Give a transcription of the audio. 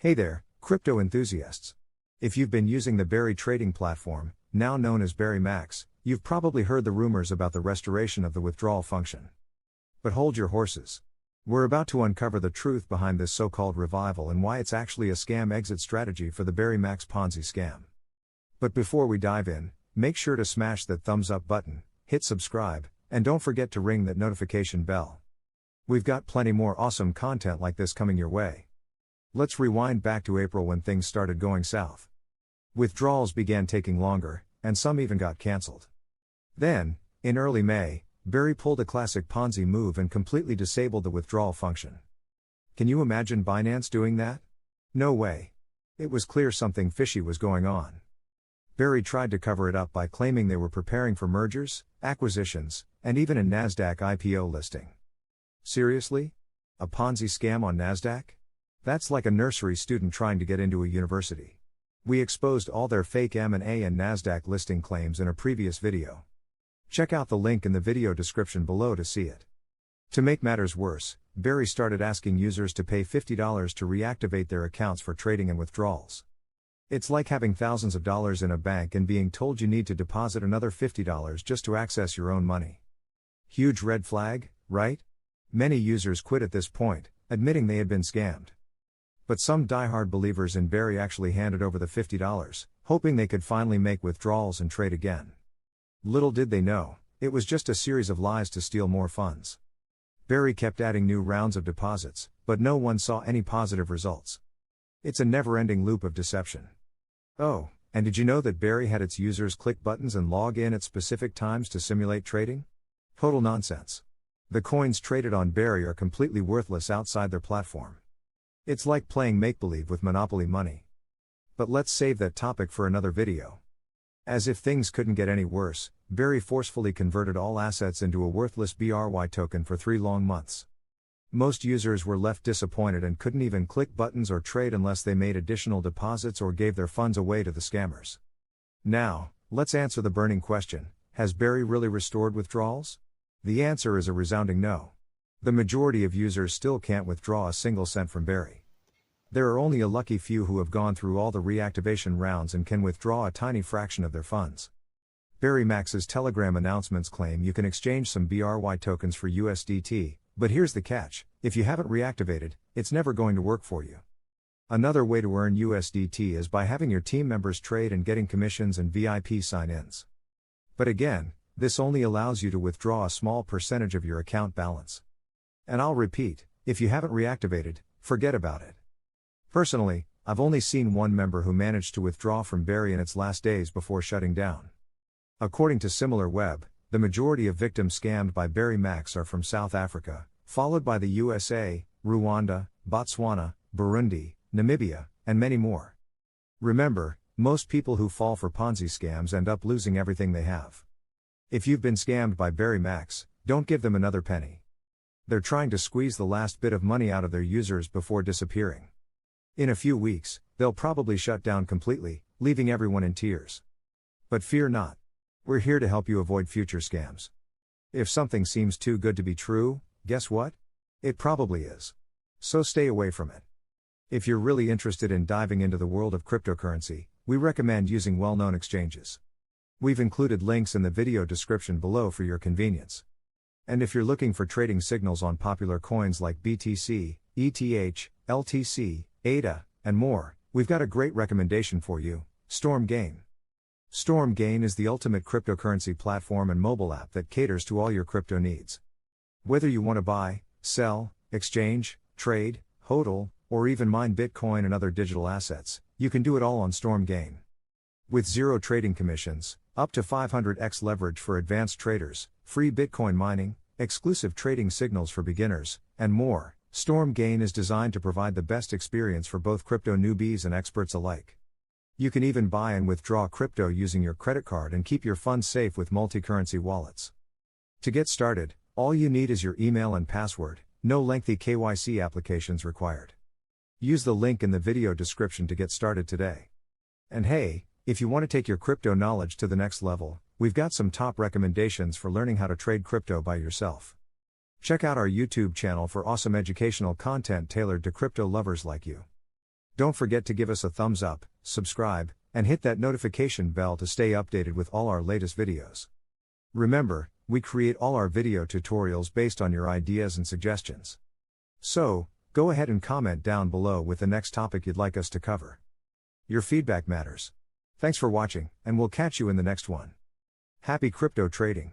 Hey there, crypto enthusiasts. If you've been using the Berry trading platform, now known as Berry Max, you've probably heard the rumors about the restoration of the withdrawal function. But hold your horses. We're about to uncover the truth behind this so-called revival and why it's actually a scam exit strategy for the Berry Max Ponzi scam. But before we dive in, make sure to smash that thumbs up button, hit subscribe, and don't forget to ring that notification bell. We've got plenty more awesome content like this coming your way. Let's rewind back to April when things started going south. Withdrawals began taking longer, and some even got cancelled. Then, in early May, Berry pulled a classic Ponzi move and completely disabled the withdrawal function. Can you imagine Binance doing that? No way. It was clear something fishy was going on. Berry tried to cover it up by claiming they were preparing for mergers, acquisitions, and even a Nasdaq IPO listing. Seriously? A Ponzi scam on Nasdaq? That's like a nursery student trying to get into a university. We exposed all their fake M&A and Nasdaq listing claims in a previous video. Check out the link in the video description below to see it. To make matters worse, Berry started asking users to pay $50 to reactivate their accounts for trading and withdrawals. It's like having thousands of dollars in a bank and being told you need to deposit another $50 just to access your own money. Huge red flag, right? Many users quit at this point, admitting they had been scammed. But some diehard believers in Berry actually handed over the $50, hoping they could finally make withdrawals and trade again. Little did they know, it was just a series of lies to steal more funds. Berry kept adding new rounds of deposits, but no one saw any positive results. It's a never-ending loop of deception. Oh, and did you know that Berry had its users click buttons and log in at specific times to simulate trading? Total nonsense. The coins traded on Berry are completely worthless outside their platform. It's like playing make-believe with Monopoly money. But let's save that topic for another video. As if things couldn't get any worse, Berry forcefully converted all assets into a worthless BRY token for 3 long months. Most users were left disappointed and couldn't even click buttons or trade unless they made additional deposits or gave their funds away to the scammers. Now, let's answer the burning question, has Berry really restored withdrawals? The answer is a resounding no. The majority of users still can't withdraw a single cent from Berry. There are only a lucky few who have gone through all the reactivation rounds and can withdraw a tiny fraction of their funds. Berry Max's Telegram announcements claim you can exchange some BRY tokens for USDT, but here's the catch, if you haven't reactivated, it's never going to work for you. Another way to earn USDT is by having your team members trade and getting commissions and VIP sign-ins. But again, this only allows you to withdraw a small percentage of your account balance. And I'll repeat, if you haven't reactivated, forget about it. Personally, I've only seen one member who managed to withdraw from Berry in its last days before shutting down. According to SimilarWeb, the majority of victims scammed by Berry Max are from South Africa, followed by the USA, Rwanda, Botswana, Burundi, Namibia, and many more. Remember, most people who fall for Ponzi scams end up losing everything they have. If you've been scammed by Berry Max, don't give them another penny. They're trying to squeeze the last bit of money out of their users before disappearing. In a few weeks, they'll probably shut down completely, leaving everyone in tears. But fear not. We're here to help you avoid future scams. If something seems too good to be true, guess what? It probably is. So stay away from it. If you're really interested in diving into the world of cryptocurrency, we recommend using well-known exchanges. We've included links in the video description below for your convenience. And if you're looking for trading signals on popular coins like BTC, ETH, LTC, ADA, and more, we've got a great recommendation for you, StormGain. StormGain is the ultimate cryptocurrency platform and mobile app that caters to all your crypto needs. Whether you want to buy, sell, exchange, trade, hodl, or even mine Bitcoin and other digital assets, you can do it all on StormGain. With zero trading commissions, up to 500x leverage for advanced traders, free Bitcoin mining, exclusive trading signals for beginners, and more, StormGain is designed to provide the best experience for both crypto newbies and experts alike. You can even buy and withdraw crypto using your credit card and keep your funds safe with multi-currency wallets. To get started, all you need is your email and password, no lengthy KYC applications required. Use the link in the video description to get started today. And hey, if you want to take your crypto knowledge to the next level, we've got some top recommendations for learning how to trade crypto by yourself. Check out our YouTube channel for awesome educational content tailored to crypto lovers like you. Don't forget to give us a thumbs up, subscribe, and hit that notification bell to stay updated with all our latest videos. Remember, we create all our video tutorials based on your ideas and suggestions. So, go ahead and comment down below with the next topic you'd like us to cover. Your feedback matters. Thanks for watching, and we'll catch you in the next one. Happy crypto trading!